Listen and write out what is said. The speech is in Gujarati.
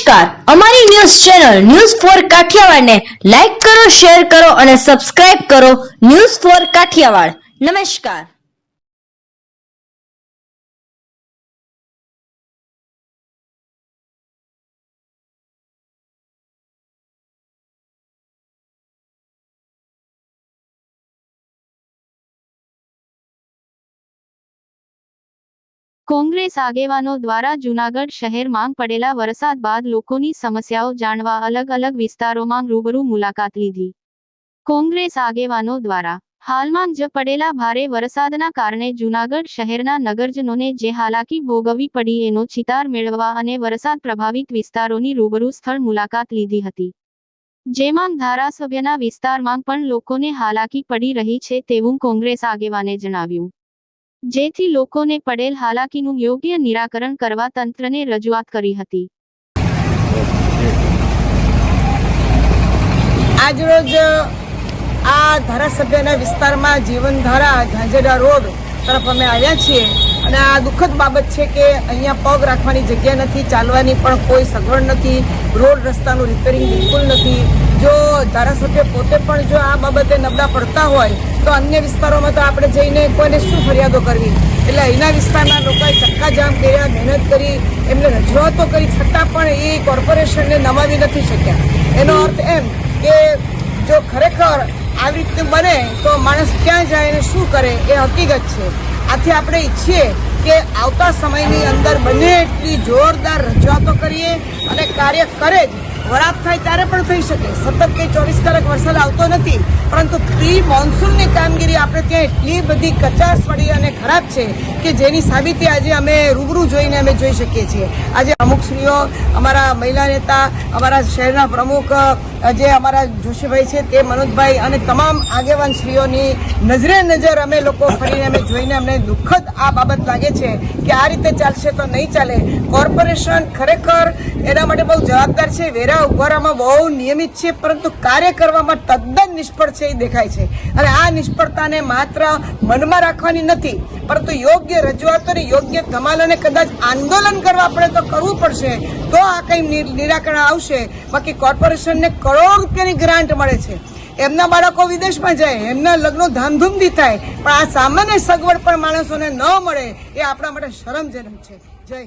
નમસ્કાર, અમારી news channel news for Kathiawad ને લાઈક કરો, શેર કરો અને સબસ્ક્રાઇબ કરો. News for Kathiawad. નમસ્કાર. કોંગ્રેસ આગેવાનો દ્વારા જૂનાગઢ શહેરમાં પડેલા વરસાદ બાદ લોકોની સમસ્યાઓ જાણવા અલગ અલગ વિસ્તારોમાં રૂબરૂ મુલાકાત લીધી. કોંગ્રેસ આગેવાનો દ્વારા હાલમાં જ પડેલા ભારે વરસાદના કારણે જૂનાગઢ શહેરના નગરજનોને જે હાલાકી ભોગવવી પડી એનો ચિતાર મેળવવા અને વરસાદ પ્રભાવિત વિસ્તારોની રૂબરૂ સ્થળ મુલાકાત લીધી હતી. જેમાં ધારાસભ્યના વિસ્તારમાં પણ લોકોને હાલાકી પડી રહી છે તેવું કોંગ્રેસ આગેવાને જણાવ્યું. જેથી લોકોને પડેલ હાલાકીનું યોગ્ય નિરાકરણ કરવા તંત્રને રજૂઆત કરી હતી. આજરોજ આ ધારાસભ્યના વિસ્તારમાં જીવનધારા ઝાંઝેડા રોડ તરફ અમે આવ્યા છીએ અને આ દુઃખદ બાબત છે કે અહીંયા પગ રાખવાની જગ્યા નથી, ચાલવાની પણ કોઈ સગવડ નથી, રોડ રસ્તાનું રિપેરિંગ બિલકુલ નથી. જો ધારાસભ્ય પોતે પણ જો આ બાબતે નબળા પડતા હોય તો અન્ય વિસ્તારોમાં તો આપણે જઈને કોઈને શું ફરિયાદો કરવી. એટલે અહીંના વિસ્તારના લોકોએ ચક્કાજામ કર્યા, મહેનત કરી, એમને રજૂઆતો કરી, છતાં પણ એ કોર્પોરેશનને નમાવી નથી શક્યા. એનો અર્થ એમ કે જો ખરેખર આવી રીતે બને તો માણસ ક્યાં જાય અને શું કરે એ હકીકત છે. આથી આપણે ઈચ્છીએ કે આવતા સમયની અંદર બને એટલી જોરદાર રજૂઆતો કરીએ અને કાર્ય કરે જ. વરાપ થાય ત્યારે પણ થઈ શકે, સતત કંઈ 24 કલાક વરસાદ આવતો નથી, પરંતુ પ્રી મોન્સૂનની કામગીરી આપણે ત્યાં એટલી બધી કચાશવાળી અને ખરાબ છે કે જેની સાબિતી આજે અમે રૂબરૂ જોઈને અમે જોઈ શકીએ છીએ. આજે અમુક શ્રીઓ, અમારા મહિલા નેતા, અમારા શહેરના પ્રમુખ જે અમારા જોશીભાઈ છે તે મનોજભાઈ અને તમામ આગેવાન શ્રીઓની નજરે નજર અમે લોકો ફરીને અમે જોઈને અમને દુઃખદ આ બાબત લાગે છે કે આ રીતે ચાલશે તો નહીં ચાલે. કોર્પોરેશન ખરેખર એના માટે બહુ જવાબદાર છે, વેરા ઉભારામાં બહુ નિયમિત છે, પરંતુ કાર્ય કરવામાં તદ્દન નિષ્ફળ છે એ દેખાય છે. અને આ નિષ્ફળતાને માત્ર મનમાં રાખવાની નથી, પરંતુ યોગ્ય રજૂઆતો અને યોગ્ય ધમાલ અને કદાચ આંદોલન કરવા પડે તો કરવું પડશે, તો આ કંઈ નિરાકરણ આવશે. બાકી કોર્પોરેશનને કરોડો રૂપિયાની ગ્રાન્ટ મળે છે, એમના બાળકો વિદેશમાં જાય, એમના લગ્નો ધામધૂમથી થાય, પણ આ સામાન્ય સગવડ પણ માણસોને ન મળે એ આપણા માટે શરમજનક છે. જય